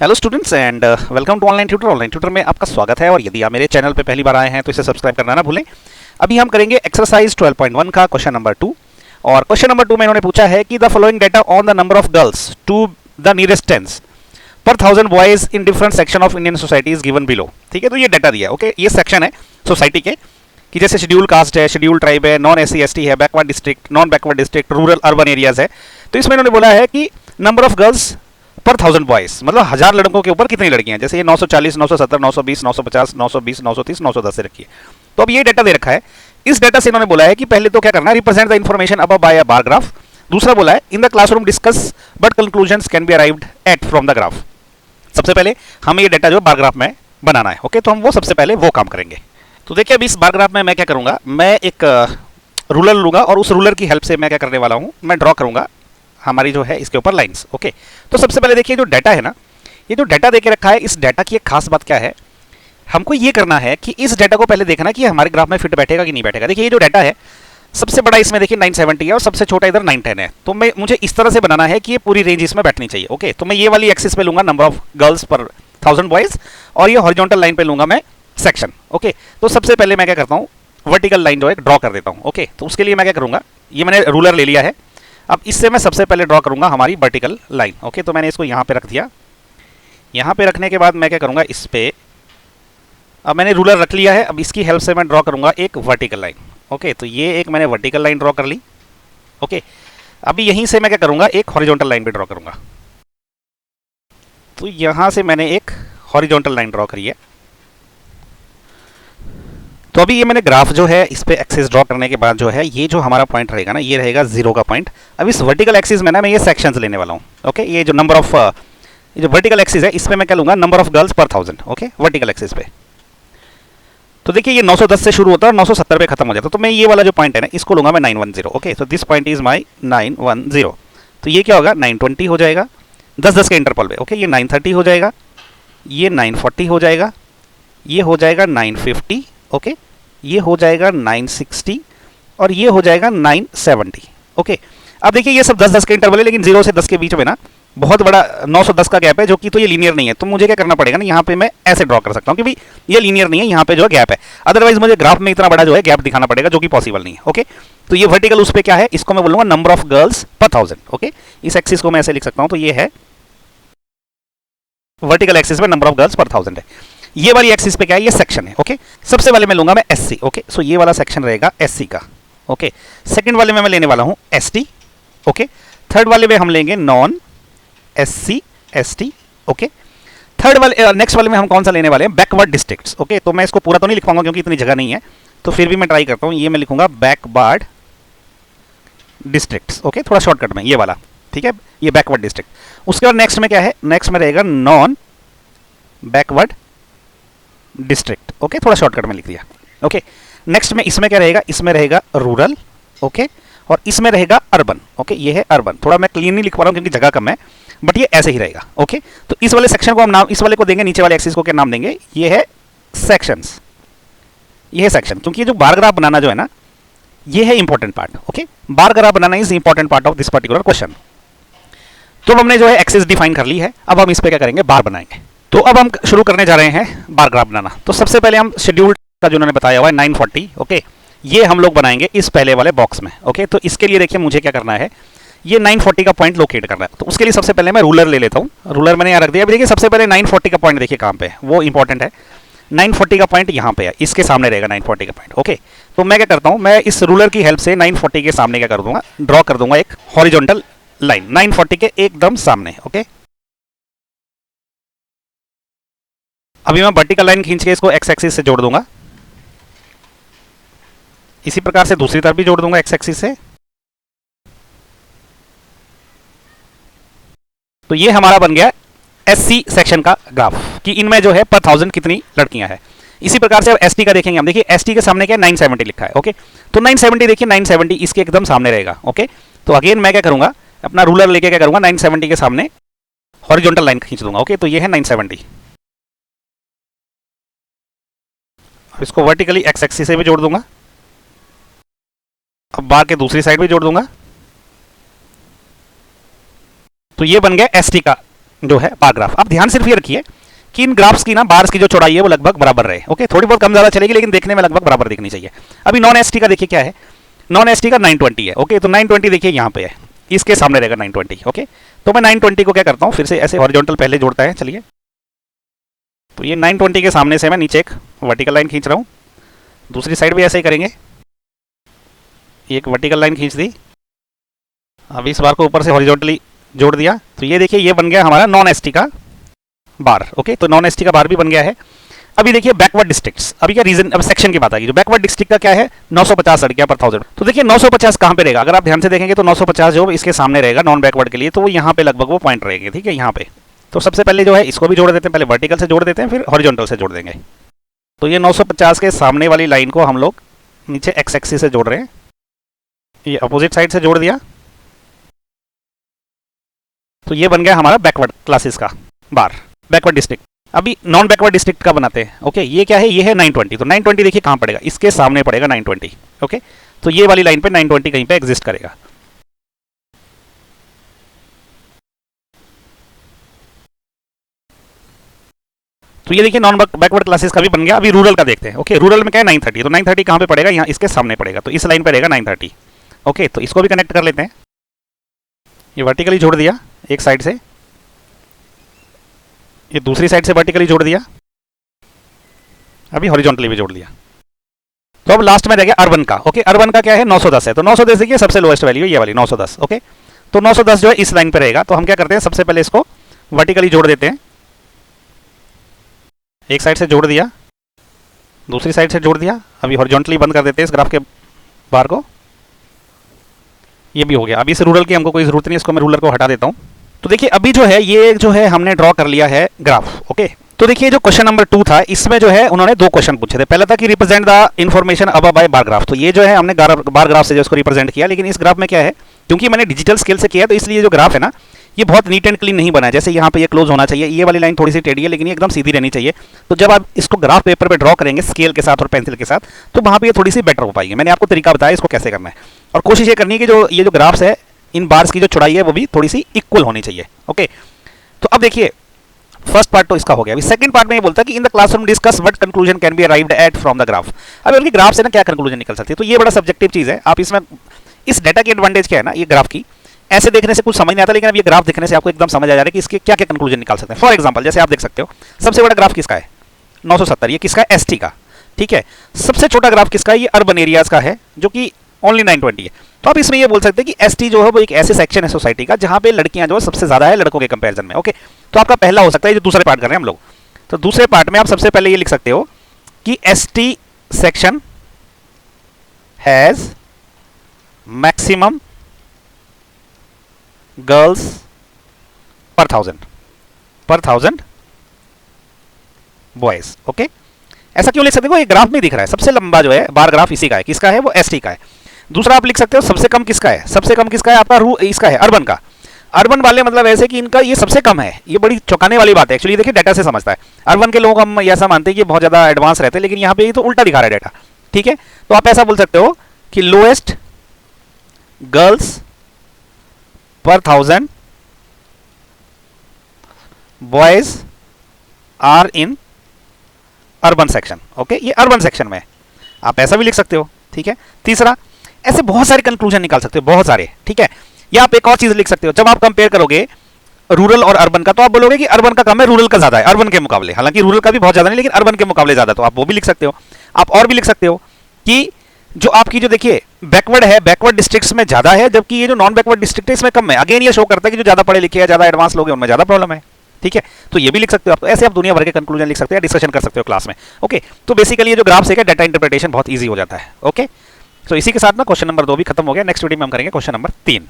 Hello students and welcome to online tutor. Online tutor में आपका स्वागत है और यदि आप मेरे चैनल पे पहली बार आए हैं तो इसे सब्सक्राइब करना ना भूलें। अभी हम करेंगे एक्सरसाइज 12.1 का क्वेश्चन नंबर 2 और क्वेश्चन नंबर 2 में इन्होंने पूछा है कि the following data on the number of girls to the nearest tens per 1000 boys in different section of Indian society is given below. ठीक है, तो ये डाटा दिया है। ओके, ये सेक्शन है सोसाइटी के कि जैसे शेड्यूल कास्ट है, शेड्यूल ट्राइब है, नॉन एससी एसटी है, backward district, non backward district, rural urban areas है। तो इसमें इन्होंने बोला है कि number of girls per 1000 boys, मतलब 1000 लड़कों के ऊपर कितनी लड़कियां हैं। जैसे ये 940, 970, 920, 950, 920, 930, 910 से रखी है। तो अब ये डाटा दे रखा है। इस डाटा से इन्होंने बोला है कि पहले तो क्या करना है, represent the information above by a bar graph. दूसरा बोला है in the classroom discuss but conclusions can be arrived at from the graph. सबसे पहले हमें ये डाटा जो बार ग्राफ में बनाना है। ओके, तो हम वो सबसे पहले वो काम करेंगे। तो देखिए अभी इस बार ग्राफ में मैं क्या करूंगा, मैं एक रूलर लूंगा और उस रूलर की हेल्प से मैं क्या करने वाला हूं, मैं ड्रॉ करूंगा हमारी जो है इसके ऊपर लाइंस। ओके, तो सबसे पहले देखिए जो डाटा है ना, ये जो डाटा देके रखा है, इस डाटा की एक खास बात क्या है, हमको ये करना है कि इस डाटा को पहले देखना कि हमारे ग्राफ में फिट बैठेगा कि नहीं बैठेगा। देखिए ये जो डाटा है, सबसे बड़ा इसमें देखिए 970 है और सबसे छोटा इधर 910 है। तो मुझे इस तरह से बनाना है कि ये पूरी रेंज इसमें बैठनी चाहिए। ओके, तो मैं ये वाली एक्सिस पे लूंगा number of girls per 1000 boys और ये हॉरिजॉन्टल लाइन पे लूंगा मैं सेक्शन। ओके, तो सबसे पहले मैं क्या करता हूँ, वर्टिकल लाइन जो है ड्रॉ कर देता हूँ। ओके, तो उसके लिए मैं क्या करूंगा, ये मैंने रूलर ले लिया है। अब इससे मैं सबसे पहले ड्रॉ करूंगा हमारी वर्टिकल लाइन। ओके, तो मैंने इसको यहाँ पे रख दिया। यहाँ पे रखने के बाद मैं क्या करूंगा, इस पे अब मैंने रूलर रख लिया है। अब इसकी हेल्प से मैं ड्रॉ करूंगा एक वर्टिकल लाइन। ओके, तो ये एक मैंने वर्टिकल लाइन ड्रॉ कर ली। ओके, अभी यहीं से मैं क्या करूंगा, एक हॉरिजॉन्टल लाइन भी ड्रॉ करूंगा। तो यहाँ से मैंने एक हॉरिजॉन्टल लाइन ड्रॉ करी है। तो अभी ये मैंने ग्राफ जो है इस पे एक्सिस ड्रॉ करने के बाद जो है ये जो हमारा पॉइंट रहेगा ना, ये रहेगा 0 का पॉइंट। अब इस वर्टिकल एक्सिस में ना मैं ये सेक्शंस लेने वाला हूँ। ओके, ये जो नंबर ऑफ ये जो वर्टिकल एक्सिस है इसमें मैं क्या लूंगा, number of girls per 1000। Okay, vertical axis पे। तो देखिए ये 910 से शुरू होता है और 970 पे खत्म हो जाता है। तो मैं ये वाला जो पॉइंट है ना, इसको लूंगा मैं 910। ओके, तो दिस पॉइंट इज माई 910। तो ये क्या होगा, 920 हो जाएगा 10-10 के इंटरवल पे। ओके, ये 930 हो जाएगा, ये 940 हो जाएगा, ये हो जाएगा 950। ओके, ये हो जाएगा 960 और ये हो जाएगा 970। ओके, अब देखिए ये सब 10-10 के इंटरवल है, लेकिन 0 से 10 के बीच में ना बहुत बड़ा 910 का गैप है, जो कि तो ये लीनियर नहीं है। तो मुझे क्या करना पड़ेगा ना, यहाँ पे मैं ऐसे ड्रॉ कर सकता हूँ कि भाई ये लीनियर नहीं है, यहाँ पे जो है गैप है। अदरवाइज मुझे ग्राफ में इतना बड़ा जो है गैप दिखाना पड़ेगा, जो कि पॉसिबल नहीं है। ओके, तो ये वर्टिकल उस पे क्या है, इसको मैं बोलूंगा number of girls per 1000। Okay, इस एक्सिस को मैं ऐसे लिख सकता हूँ। तो ये है वर्टिकल एक्सिस में नंबर ऑफ गर्ल्स पर 1000 है। ये वाली एक्सिस पे क्या है, ये सेक्शन है। ओके, सबसे वाले में लूंगा मैं एससी। ओके, सो ये वाला सेक्शन रहेगा एससी का। ओके, सेकंड वाले में मैं लेने वाला हूं एसटी। ओके, थर्ड वाले में हम लेंगे non SC ST. Okay, third वाले नेक्स्ट वाले में हम कौन सा लेने वाले हैं, बैकवर्ड डिस्ट्रिक्ट्स। ओके, तो मैं इसको पूरा तो नहीं लिख पाऊंगा क्योंकि इतनी जगह नहीं है, तो फिर भी मैं ट्राई करता हूं। ये मैं लिखूंगा बैकवर्ड डिस्ट्रिक्ट्स। ओके, थोड़ा शॉर्टकट में ये वाला, ठीक है, ये बैकवर्ड डिस्ट्रिक्ट। उसके बाद नेक्स्ट में क्या है, नेक्स्ट में रहेगा नॉन बैकवर्ड डिस्ट्रिक्ट। ओके, थोड़ा शॉर्टकट में लिख दिया। ओके, नेक्स्ट में इसमें क्या रहेगा, इसमें रहेगा रूरल। ओके, और इसमें रहेगा अर्बन। ओके, ये है अर्बन। थोड़ा मैं क्लीन नहीं लिख पा रहा हूं क्योंकि जगह कम है, बट ये ऐसे ही रहेगा। ओके, तो इस वाले सेक्शन को हम नाम, इस वाले को देंगे, नीचे वाले एक्सिस को क्या नाम देंगे, ये है सेक्शंस। ये है सेक्शन, क्योंकि जो बार ग्राफ बनाना जो है ना, ये है important part. Okay, bar graph banana is important part of this particular question. तो हमने जो है एक्सिस डिफाइन कर ली है, अब हम इस पे क्या करेंगे, बार बनाएंगे। तो अब हम शुरू करने जा रहे हैं बार ग्राफ बनाना। तो सबसे पहले हम शेड्यूल का जो उन्होंने बताया हुआ है 940। ओके, ये हम लोग बनाएंगे इस पहले वाले बॉक्स में। ओके, तो इसके लिए देखिए मुझे क्या करना है, ये 940 का पॉइंट लोकेट करना है। तो उसके लिए सबसे पहले मैं रूलर ले लेता हूँ। रूलर मैंने यहाँ रख दिया। अभी देखिए सबसे पहले 940 का पॉइंट देखिए कहाँ पे है, वो इंपॉर्टेंट है। 940 का पॉइंट यहाँ पे है, इसके सामने रहेगा 940 का पॉइंट। ओके, तो मैं क्या करता हूँ, मैं इस रूलर की हेल्प से 940 के सामने क्या कर दूंगा, ड्रॉ कर दूंगा एक हॉरिजॉन्टल लाइन 940 के एकदम सामने। ओके, अभी मैं वर्टिकल लाइन खींच के इसको एक्स एक्सिस से जोड़ दूंगा। इसी प्रकार से दूसरी तरफ भी जोड़ दूंगा एक्स एक्सिस से। तो ये हमारा बन गया एससी सेक्शन का ग्राफ कि इनमें जो है पर 1000 कितनी लड़कियां हैं। इसी प्रकार से अब एसटी का देखेंगे हम। देखिए एसटी के सामने क्या है, 970 लिखा है। ओके, तो 970 देखिए 970 इसके एकदम सामने रहेगा। ओके, तो अगेन मैं क्या करूंगा, अपना रूलर लेके क्या करूंगा, 970 के सामने हॉरिजॉन्टल लाइन खींच दूंगा। ओके, तो ये है 970। इसको वर्टिकली एक्स एक्सिस से भी जोड़ दूंगा। अब बार के दूसरी साइड भी जोड़ दूंगा। तो ये बन गया एसटी का जो है बार ग्राफ। आप ध्यान सिर्फ ये रखिए कि इन ग्राफ्स की ना बार्स की जो चौड़ाई है वो लगभग बराबर रहे। ओके, थोड़ी बहुत कम ज़्यादा चलेगी लेकिन देखने में लगभग बराबर दिखनी चाहिए। अभी नॉन एसटी का देखिए क्या है, नॉन एसटी का 920 है। ओके, तो 920 देखिए यहाँ पे है, इसके सामने रहेगा 920। ओके, तो मैं 920 को क्या करता हूँ, फिर से ऐसे हॉरिजॉन्टल पहले जोड़ता है। चलिए, तो ये 920 के सामने से मैं नीचे एक वर्टिकल लाइन खींच रहा हूँ, दूसरी साइड भी ऐसे ही करेंगे, एक वर्टिकल लाइन खींच दी। अब इस बार को ऊपर से हॉरिजॉन्टली जोड़ दिया, तो ये देखिए ये बन गया हमारा नॉन एसटी का बार। ओके, तो नॉन एसटी का बार भी बन गया है। अभी देखिए बैकवर्ड डिस्ट्रिक्ट्स, अभी क्या रीजन, अब सेक्शन की बात आई। जो बैकवर्ड डिस्ट्रिक्ट का क्या है, 950 सड़कियां पर 1000। तो देखिए 950 कहां पे रहेगा, अगर आप ध्यान से देखेंगे तो 950 जो इसके सामने रहेगा नॉन बैकवर्ड के लिए, तो वो यहाँ पे लगभग वो पॉइंट रहेंगे। ठीक है, यहाँ पे तो सबसे पहले जो है इसको भी जोड़ देते हैं, पहले वर्टिकल से जोड़ देते हैं फिर हॉरिजॉन्टल से जोड़ देंगे। तो ये 950 के सामने वाली लाइन को हम लोग नीचे एक्स एक्सिस से जोड़ रहे हैं, ये अपोजिट साइड से जोड़ दिया, तो ये बन गया हमारा बैकवर्ड क्लासेस का बार, बैकवर्ड डिस्ट्रिक्ट। अभी नॉन बैकवर्ड डिस्ट्रिक्ट का बनाते हैं। ओके, ये क्या है, ये है 920। तो 920 देखिए कहां पड़ेगा, इसके सामने पड़ेगा 920। ओके, तो ये वाली लाइन पे 920 कहीं पे एग्जिस्ट करेगा। तो ये देखिए नॉन बैकवर्ड क्लासेस का भी बन गया। अभी रूरल का देखते हैं। ओके, रूरल में क्या है 930, तो 930 कहां पे पड़ेगा, यहाँ इसके सामने पड़ेगा, तो इस लाइन पे रहेगा 930। ओके, तो इसको भी कनेक्ट कर लेते हैं, ये वर्टिकली जोड़ दिया एक साइड से, ये दूसरी साइड से वर्टिकली जोड़ दिया, अभी हॉरिजॉन्टली भी जोड़ दिया। तो अब लास्ट में रह गया अर्बन का। ओके, अर्बन का क्या है 910 है, तो 910 देखिए सबसे लोएस्ट वैल्यू ये वाली 910। ओके, तो 910 जो है इस लाइन पे रहेगा, तो हम क्या करते हैं सबसे पहले इसको वर्टिकली जोड़ देते हैं, एक साइड से जोड़ दिया, दूसरी साइड से जोड़ दिया, अभी हॉरिजॉन्टली बंद कर देते हैं इस ग्राफ के बार को, ये भी हो गया। अभी इस रूरल की हमको कोई जरूरत नहीं, इसको मैं रूलर को हटा देता हूँ। तो देखिए अभी जो है ये जो है हमने ड्रॉ कर लिया है ग्राफ। ओके, तो देखिए जो क्वेश्चन नंबर 2 था, इसमें जो है उन्होंने दो क्वेश्चन पूछे थे। पहला था कि represent the information above by bar graph, तो ये जो है हमने बार ग्राफ से जो इसको रिप्रेजेंट किया। लेकिन इस ग्राफ में क्या है, क्योंकि मैंने डिजिटल स्केल से किया, तो इसलिए जो ग्राफ है ना ये बहुत नीट एंड क्लीन नहीं बना है। जैसे यहाँ पे ये क्लोज होना चाहिए, ये वाली लाइन थोड़ी सी टेढ़ी है, लेकिन ये एकदम सीधी रहनी चाहिए। तो जब आप इसको ग्राफ पेपर पे ड्रॉ करेंगे स्केल के साथ और पेंसिल के साथ, तो वहाँ पे ये थोड़ी सी बेटर हो पाएगी। मैंने आपको तरीका बताया इसको कैसे करना है, और कोशिश ये करनी है कि जो ये जो ग्राफ्स है इन बार्स की जो चौड़ाई है वो भी थोड़ी सी इक्वल होनी चाहिए। ओके, तो अब देखिए फर्स्ट पार्ट तो इसका हो गया। अभी सेकंड पार्ट में ये बोलता है कि इन the classroom discuss what conclusion can be arrived at from the graph. अब उनकी ग्राफ से ना क्या कंक्लूजन निकल सकती है, तो ये बड़ा सब्जेक्टिव चीज है। आप इसमें इस डेटा की एडवांटेज क्या है ना, ये ग्राफ की ऐसे देखने से कुछ समझ नहीं आता, लेकिन अब ये ग्राफ देखने से आपको एकदम समझ आ जा रहा है कि इसके क्या क्या कंक्लूजन निकाल सकते हैं। फॉर एग्जांपल जैसे आप देख सकते हो सबसे बड़ा ग्राफ किसका है 970, ये किसका है एसटी का। ठीक है, सबसे छोटा ग्राफ किसका है, ये अर्बन एरियाज का है जो कि ओनली 920 है। तो आप इसमें ये बोल सकते हैं कि एसटी जो है वो एक ऐसे सेक्शन है सोसाइटी का जहां पे लड़कियां जो है सबसे ज्यादा है लड़कों के कंपैरिजन में। ओके, तो आपका पहला हो सकता है, जो दूसरे पार्ट कर रहे हैं हम लोग, तो दूसरे पार्ट में आप सबसे पहले ये लिख सकते हो कि ST section has maximum girls पर थाउजेंड बॉयज। ओके, ऐसा क्यों लिख सकते हो, ये ग्राफ में दिख रहा है सबसे लंबा जो है बार ग्राफ इसी का है, किसका है, वो एसटी का है। दूसरा आप लिख सकते हो सबसे कम किसका है, सबसे कम किसका है आपका इसका है अर्बन का। अर्बन वाले मतलब ऐसे कि इनका ये सबसे कम है, ये बड़ी चौंकाने वाली बात है। एक्चुअली देखिए डाटा से समझता है, अर्बन के लोग हम ऐसा मानते हैं कि बहुत ज्यादा एडवांस रहते हैं, लेकिन यहाँ पे ये तो उल्टा दिखा रहा है डाटा। ठीक है, तो आप ऐसा बोल सकते हो कि lowest girls per 1000 boys are in urban section. Okay, ये अर्बन सेक्शन में है, आप ऐसा भी लिख सकते हो। ठीक है, तीसरा ऐसे बहुत सारे कंक्लूजन निकाल सकते हो, बहुत सारे। ठीक है, या आप एक और चीज लिख सकते हो, जब आप कंपेयर करोगे रूरल और अर्बन का, तो आप बोलोगे कि अर्बन का कम है रूरल का ज्यादा है अर्बन के मुकाबले। हालांकि रूरल का भी बहुत ज्यादा नहीं, लेकिन अर्बन के मुकाबले ज्यादा, तो आप वो भी लिख सकते हो। आप और भी लिख सकते हो कि जो आपकी जो देखिए बैकवर्ड है, बैकवर्ड डिस्ट्रिक्ट्स में ज्यादा है, जबकि ये जो नॉन बैकवर्ड डिस्ट्रिक्ट है इसमें कम है। अगेन ये शो करता है कि जो ज्यादा पढ़े लिखे हैं, ज्यादा एडवांस लोग हैं, उनमें ज्यादा प्रॉब्लम है। ठीक है, तो ये भी लिख सकते हो आप। तो ऐसे आप दुनिया भर के कंक्लूजन लिख सकते हैं, डिस्कशन कर सकते हो क्लास में। ओके, तो बेसिकली ये जो ग्राफ्स है डाटा इंटरप्रिटेशन बहुत ईजी हो जाता है। ओके, तो इसी के साथ ना क्वेश्चन नंबर 2 भी खत्म हो गया। नेक्स्ट वीडियो में हम करेंगे क्वेश्चन नंबर 3।